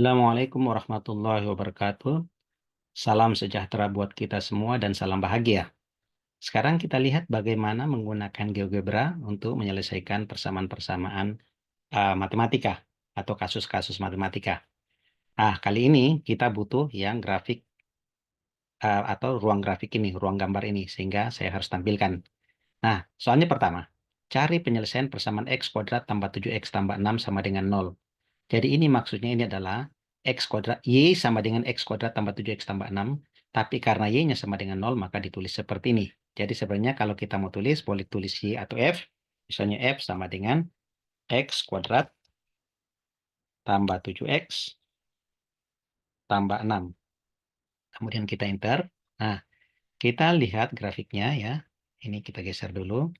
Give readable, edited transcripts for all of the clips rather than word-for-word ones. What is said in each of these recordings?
Assalamualaikum warahmatullahi wabarakatuh. Salam sejahtera buat kita semua dan salam bahagia. Sekarang kita lihat bagaimana menggunakan GeoGebra untuk menyelesaikan persamaan-persamaan matematika atau kasus-kasus matematika. Kali ini kita butuh yang grafik atau ruang grafik ini, ruang gambar ini, sehingga saya harus tampilkan. Nah, soalnya pertama, cari penyelesaian persamaan x kuadrat tambah 7x tambah 6 sama dengan 0. Jadi ini maksudnya ini adalah x kuadrat, y sama dengan x kuadrat tambah 7x tambah 6. Tapi karena y-nya sama dengan 0, maka ditulis seperti ini. Jadi sebenarnya kalau kita mau tulis, boleh tulis y atau f. Misalnya f sama dengan x kuadrat tambah 7x tambah 6. Kemudian kita enter. Nah, kita lihat grafiknya ya. Ini kita geser dulu.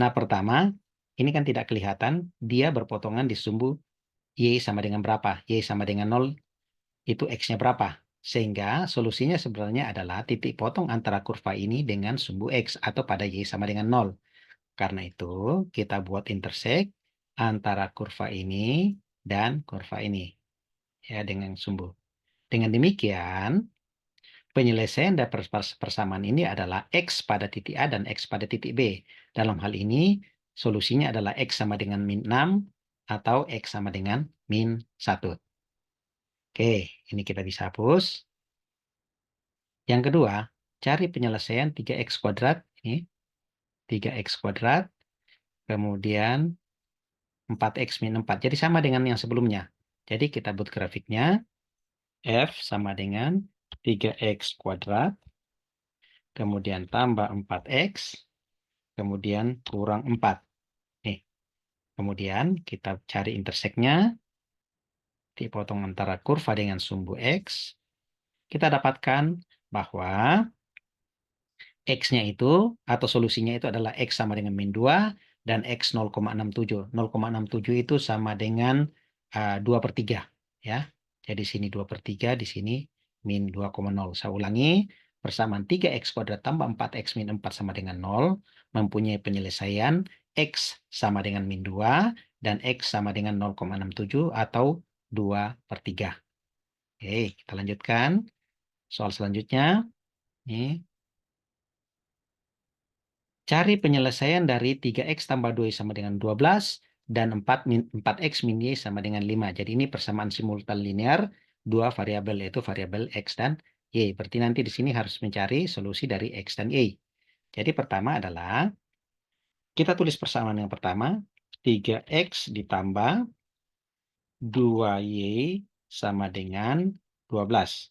Nah, pertama, ini kan tidak kelihatan. Dia berpotongan di sumbu y sama dengan berapa? Y sama dengan 0. Itu X-nya berapa. Sehingga solusinya sebenarnya adalah titik potong antara kurva ini dengan sumbu X atau pada Y sama dengan 0. Karena itu kita buat intersect antara kurva ini dan kurva ini ya dengan sumbu. Dengan demikian penyelesaian dari persamaan ini adalah X pada titik A dan X pada titik B. Dalam hal ini solusinya adalah X sama dengan min 6 atau X sama dengan min 1. Oke, ini kita bisa hapus. Yang kedua, cari penyelesaian 3x kuadrat. Ini 3x kuadrat, kemudian 4x min 4. Jadi sama dengan yang sebelumnya. Jadi kita buat grafiknya. F sama dengan 3x kuadrat, kemudian tambah 4x, kemudian kurang 4. Nih. Kemudian kita cari interseknya. Dipotong antara kurva dengan sumbu X. Kita dapatkan bahwa X-nya itu, atau solusinya itu adalah X sama dengan min 2, dan X 0,67. 0,67 itu sama dengan 2 per 3. Ya. Jadi sini 2 per 3, di sini min 2,0. Saya ulangi, persamaan 3X kuadrat tambah 4X min 4 sama dengan 0, mempunyai penyelesaian X sama dengan min 2, dan X sama dengan 0,67 atau 2 per 3. Oke, kita lanjutkan. Soal selanjutnya, ini. Cari penyelesaian dari 3x tambah 2y sama dengan 12 dan 4x min y sama dengan 5. Jadi ini persamaan simultan linear dua variabel, yaitu variabel x dan y. Berarti nanti di sini harus mencari solusi dari x dan y. Jadi pertama adalah kita tulis persamaan yang pertama, 3x ditambah 2y sama dengan 12.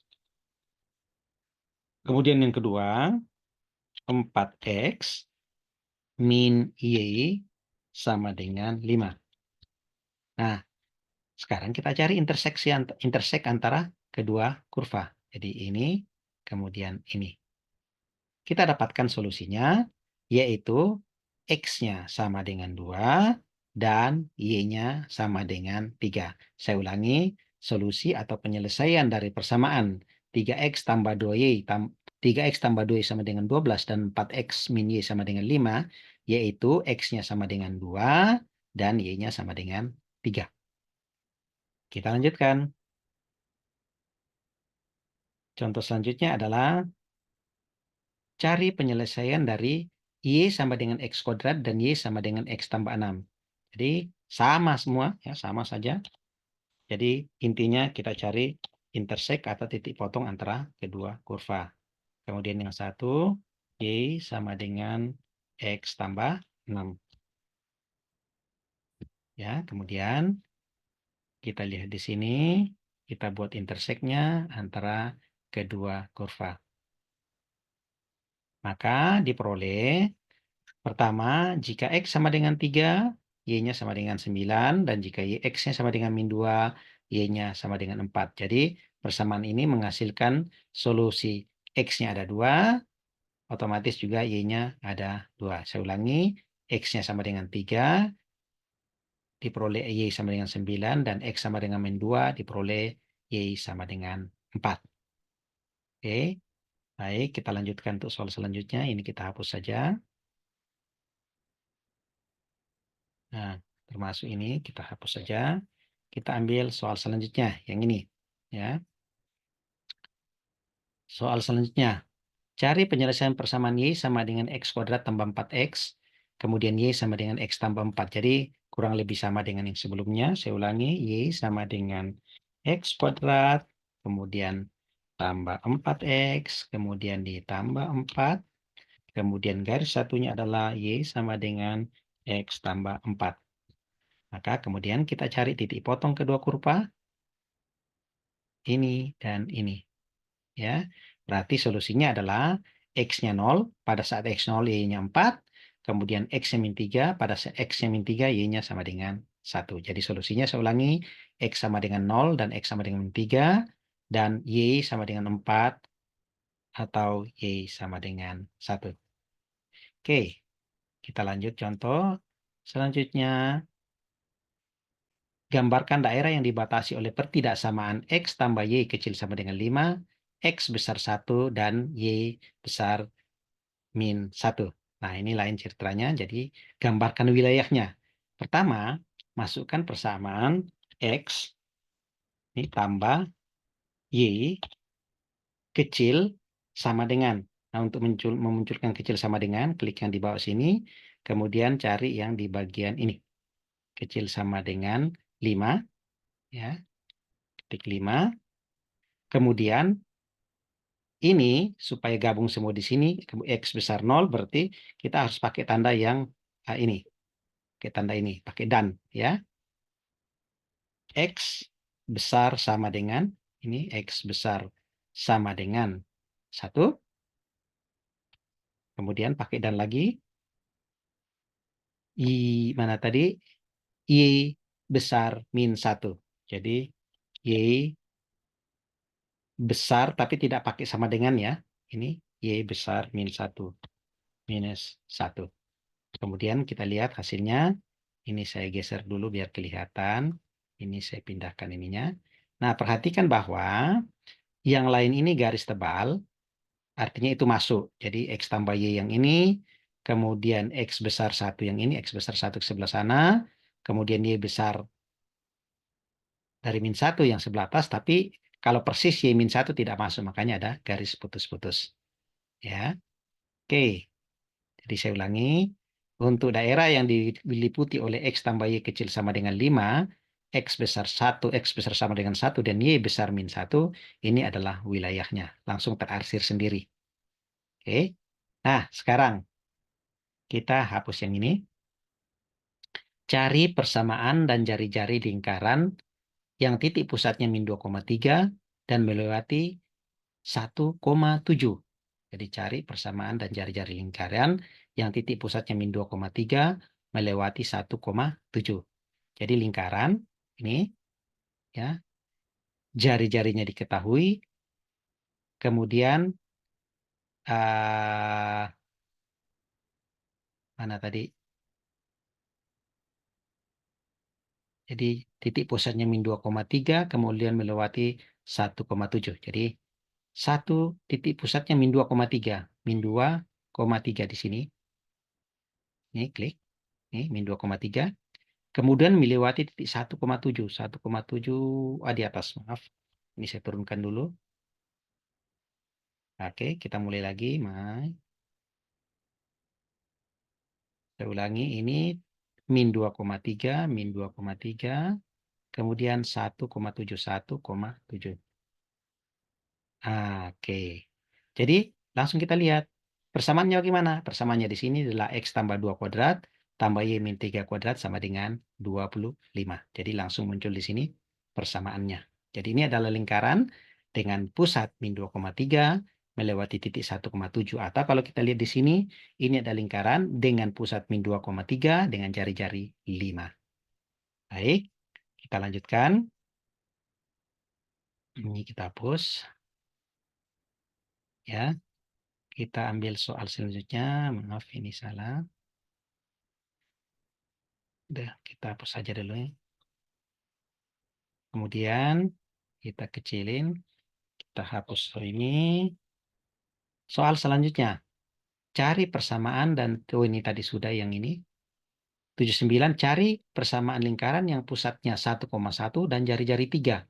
Kemudian yang kedua, 4x min y sama dengan 5. Nah, sekarang kita cari intersek antara kedua kurva. Jadi ini, kemudian ini. Kita dapatkan solusinya, yaitu X-nya sama dengan 2, dan Y-nya sama dengan 3. Saya ulangi, solusi atau penyelesaian dari persamaan 3X tambah 2Y, 3X tambah 2Y sama dengan 12, dan 4X min Y sama dengan 5, yaitu X-nya sama dengan 2, dan Y-nya sama dengan 3. Kita lanjutkan. Contoh selanjutnya adalah cari penyelesaian dari Y sama dengan X kuadrat dan Y sama dengan X tambah 6. Jadi sama semua, ya sama saja. Jadi intinya kita cari intersek atau titik potong antara kedua kurva. Kemudian yang satu, Y sama dengan X tambah 6. Ya, kemudian kita lihat di sini, kita buat interseknya antara kedua kurva. Maka diperoleh, pertama, jika X sama dengan 3, Y-nya sama dengan 9, dan jika X-nya sama dengan min 2, Y-nya sama dengan 4. Jadi, persamaan ini menghasilkan solusi X-nya ada 2, otomatis juga Y-nya ada 2. Saya ulangi, X-nya sama dengan 3, diperoleh Y sama dengan 9, dan X sama dengan min 2, diperoleh Y sama dengan 4. Oke, baik, kita lanjutkan untuk soal selanjutnya. Ini kita hapus saja. Nah, termasuk ini kita hapus saja. Kita ambil soal selanjutnya, yang ini. Ya. Soal selanjutnya. Cari penyelesaian persamaan Y sama dengan X kuadrat tambah 4X. Kemudian Y sama dengan X tambah 4. Jadi kurang lebih sama dengan yang sebelumnya. Saya ulangi. Y sama dengan X kuadrat. Kemudian tambah 4X. Kemudian ditambah 4. Kemudian garis satunya adalah Y sama dengan X tambah 4. Maka kemudian kita cari titik potong kedua kurva. Ini dan ini. Ya, berarti solusinya adalah X-nya 0, pada saat X 0, Y-nya 4, kemudian X-nya min 3, pada saat X-nya min 3, Y-nya sama dengan 1. Jadi solusinya saya ulangi, X sama dengan 0 dan X sama dengan min 3, dan Y sama dengan 4, atau Y sama dengan 1. Oke, kita lanjut contoh. Selanjutnya, gambarkan daerah yang dibatasi oleh pertidaksamaan X tambah Y kecil sama dengan 5, X besar 1, dan Y besar min 1. Nah, ini lain ceritanya. Jadi, gambarkan wilayahnya. Pertama, masukkan persamaan X ini tambah Y kecil sama dengan. Nah, untuk memunculkan kecil sama dengan, klik yang di bawah sini. Kemudian cari yang di bagian ini. Kecil sama dengan 5. Ya, klik 5. Kemudian, ini supaya gabung semua di sini, X besar 0, berarti kita harus pakai tanda yang ini. Pakai tanda ini, pakai dan. Ya. X besar sama dengan, ini X besar sama dengan 1. Kemudian pakai dan lagi. Mana tadi? Y besar min 1. Jadi, Y besar tapi tidak pakai sama dengan ya. Ini Y besar min 1. Minus 1. Kemudian kita lihat hasilnya. Ini saya geser dulu biar kelihatan. Ini saya pindahkan ininya. Nah, perhatikan bahwa yang lain ini garis tebal, artinya itu masuk. Jadi X tambah Y yang ini, kemudian X besar 1 yang ini, X besar 1 ke sebelah sana, kemudian Y besar dari min 1 yang sebelah atas, tapi kalau persis Y min 1 tidak masuk, makanya ada garis putus-putus. Ya, oke. Jadi saya ulangi, untuk daerah yang diliputi oleh X tambah Y kecil sama dengan 5, X besar 1, X besar sama dengan 1, dan Y besar min 1, ini adalah wilayahnya. Langsung terarsir sendiri. Oke. Nah, sekarang kita hapus yang ini. Cari persamaan dan jari-jari lingkaran yang titik pusatnya min 2,3 dan melewati 1,7. Jadi cari persamaan dan jari-jari lingkaran yang titik pusatnya min 2,3 melewati 1,7. Jadi lingkaran ini ya, jari-jarinya diketahui, kemudian mana tadi? Jadi titik pusatnya min 2,3 kemudian melewati 1,7. Jadi satu titik pusatnya min 2,3. Min 2,3 di sini. Ini klik. Ini min 2,3. Kemudian melewati titik 1,7. 1,7 di atas, maaf. Ini saya turunkan dulu. Oke, kita mulai lagi. Saya ulangi, ini min 2,3, min 2,3, kemudian 1,71,7. Oke. Jadi langsung kita lihat. Persamaannya bagaimana? Persamaannya di sini adalah X tambah 2 kuadrat tambah Y min 3 kuadrat sama dengan 25. Jadi langsung muncul di sini persamaannya. Jadi ini adalah lingkaran dengan pusat min 2,3 melewati titik 1,7. Atau kalau kita lihat di sini, ini ada lingkaran dengan pusat min 2,3 dengan jari-jari 5. Baik, kita lanjutkan. Ini kita hapus. Ya. Kita ambil soal selanjutnya. Maaf, ini salah. Udah, kita hapus saja dulu ya. Kemudian kita kecilin. Kita hapus ini. Soal selanjutnya. Cari persamaan dan ini tadi sudah yang ini. 79. Cari persamaan lingkaran yang pusatnya 1,1 dan jari-jari 3.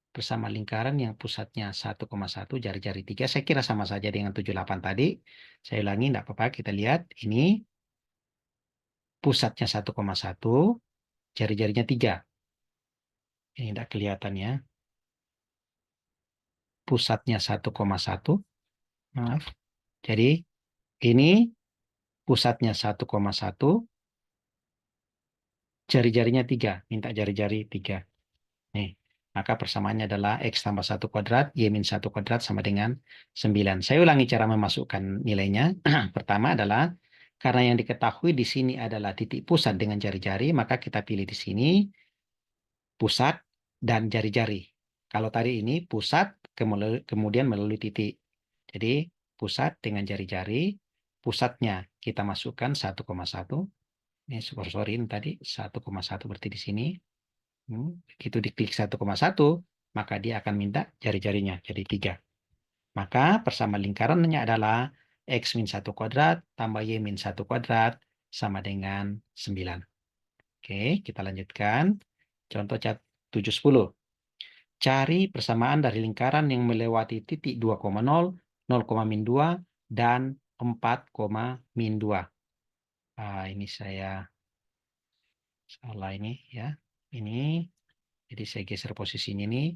bersama lingkaran yang pusatnya 1,1, jari-jari 3. Saya kira sama saja dengan 78 tadi. Saya ulangi, tidak apa-apa. Kita lihat, ini pusatnya 1,1, jari-jarinya 3. Ini tidak kelihatan ya. Pusatnya 1,1. Maaf. Jadi, ini pusatnya 1,1, jari-jarinya 3. Minta jari-jari 3. Nih, maka persamaannya adalah X tambah 1 kuadrat, Y min 1 kuadrat sama dengan 9. Saya ulangi cara memasukkan nilainya. Pertama adalah, karena yang diketahui di sini adalah titik pusat dengan jari-jari, maka kita pilih di sini pusat dan jari-jari. Kalau tadi ini pusat, kemudian melalui titik. Jadi, pusat dengan jari-jari, pusatnya kita masukkan 1,1. Ini sorry, ini tadi 1,1 berarti di sini. Begitu diklik 1,1, maka dia akan minta jari-jarinya jadi 3. Maka persamaan lingkarannya adalah X min 1 kuadrat tambah Y min 1 kuadrat sama dengan 9. Oke, kita lanjutkan. Contoh 710. Cari persamaan dari lingkaran yang melewati titik 2,0, 0,-2, dan 4,-2. Ini saya salah ini ya. Ini, jadi saya geser posisinya ini.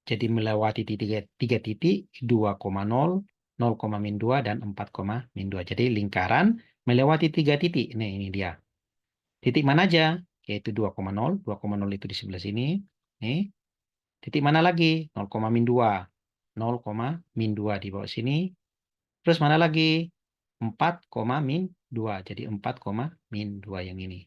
Jadi melewati tiga titik, 2,0, 0,-2, dan 4,-2. Jadi lingkaran melewati 3 titik. Nah, ini dia. Titik mana aja? Yaitu 2,0. 2,0 itu di sebelah sini. Nih. Titik mana lagi? 0,-2. 0,-2 di bawah sini. Terus mana lagi? 4,-2. Jadi 4,-2 yang ini.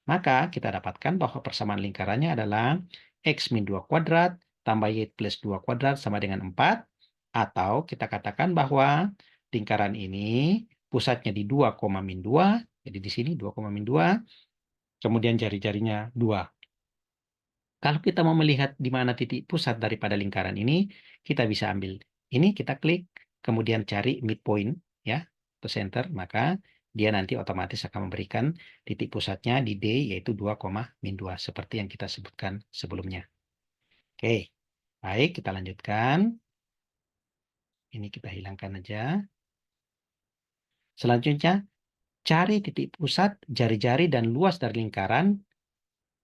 Maka kita dapatkan bahwa persamaan lingkarannya adalah X min 2 kuadrat tambah Y plus 2 kuadrat sama dengan 4. Atau kita katakan bahwa lingkaran ini pusatnya di 2,-2. Jadi di sini 2,-2. Kemudian jari-jarinya 2. Kalau kita mau melihat di mana titik pusat daripada lingkaran ini, kita bisa ambil ini, kita klik, kemudian cari midpoint ya, atau center, maka dia nanti otomatis akan memberikan titik pusatnya di D, yaitu 2,-2, seperti yang kita sebutkan sebelumnya. Oke, baik, kita lanjutkan. Ini kita hilangkan aja. Selanjutnya, cari titik pusat, jari-jari, dan luas dari lingkaran.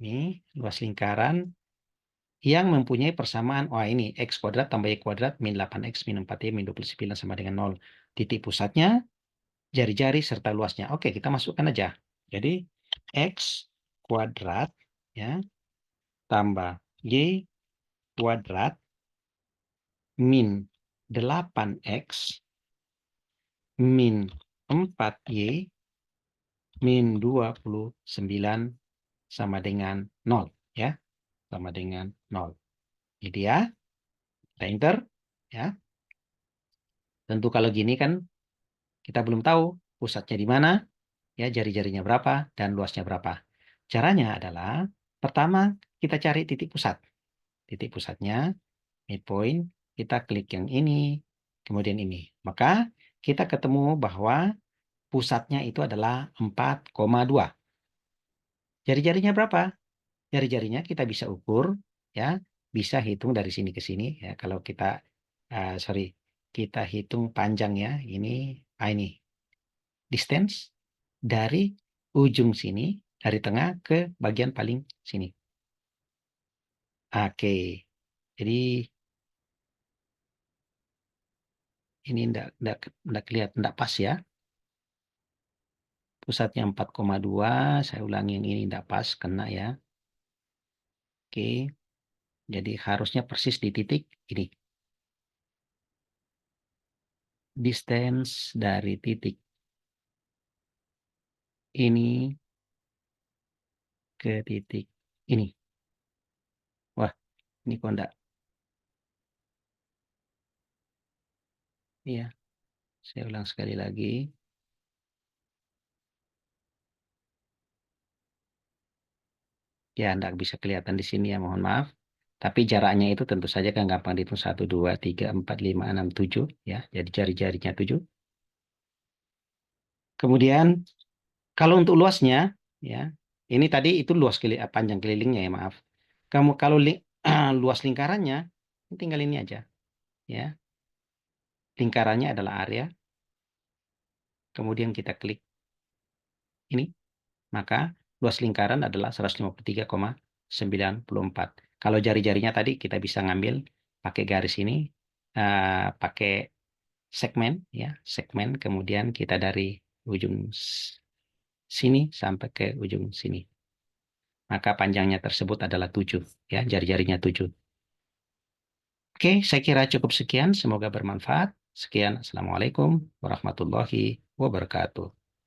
Ini luas lingkaran yang mempunyai persamaan, ini X kuadrat tambah Y kuadrat min 8X min 4Y min 29 sama dengan 0. Titik pusatnya, jari-jari, serta luasnya. Oke, kita masukkan aja. Jadi, X kuadrat ya tambah Y kuadrat min 8X min 4Y min 29 sama dengan 0. Ya, sama dengan 0. Ini dia. Kita enter. Ya. Tentu kalau gini kan kita belum tahu pusatnya di mana, ya, jari-jarinya berapa, dan luasnya berapa. Caranya adalah, pertama kita cari titik pusat. Titik pusatnya, midpoint, kita klik yang ini, kemudian ini. Maka kita ketemu bahwa pusatnya itu adalah 4,2. Jari-jarinya berapa? Jari-jarinya kita bisa ukur, ya, bisa hitung dari sini ke sini. Ya, kalau kita, kita hitung panjang ya, ini distance dari ujung sini, dari tengah ke bagian paling sini. Oke, jadi ini enggak kelihatan, enggak pas ya. Pusatnya 4,2, saya ulangi yang ini enggak pas, kena ya. Oke, jadi harusnya persis di titik ini. Distance dari titik ini ke titik ini. Wah, ini kok enggak. Iya, saya ulang sekali lagi. Ya, enggak bisa kelihatan di sini ya, mohon maaf. Tapi jaraknya itu tentu saja kan gampang dihitung. 1, 2, 3, 4, 5, 6, 7. Ya, jadi jari-jarinya 7. Kemudian, kalau untuk luasnya, ya, ini tadi itu luas panjang kelilingnya ya, maaf. Kalau luas lingkarannya, tinggal ini aja. Ya, lingkarannya adalah area. Kemudian kita klik ini, maka luas lingkaran adalah 153,94. Kalau jari-jarinya tadi kita bisa ngambil pakai garis ini, pakai segmen, ya, segmen. Kemudian kita dari ujung sini sampai ke ujung sini. Maka panjangnya tersebut adalah 7, ya, jari-jarinya 7. Oke, saya kira cukup sekian. Semoga bermanfaat. Sekian. Assalamualaikum warahmatullahi wabarakatuh.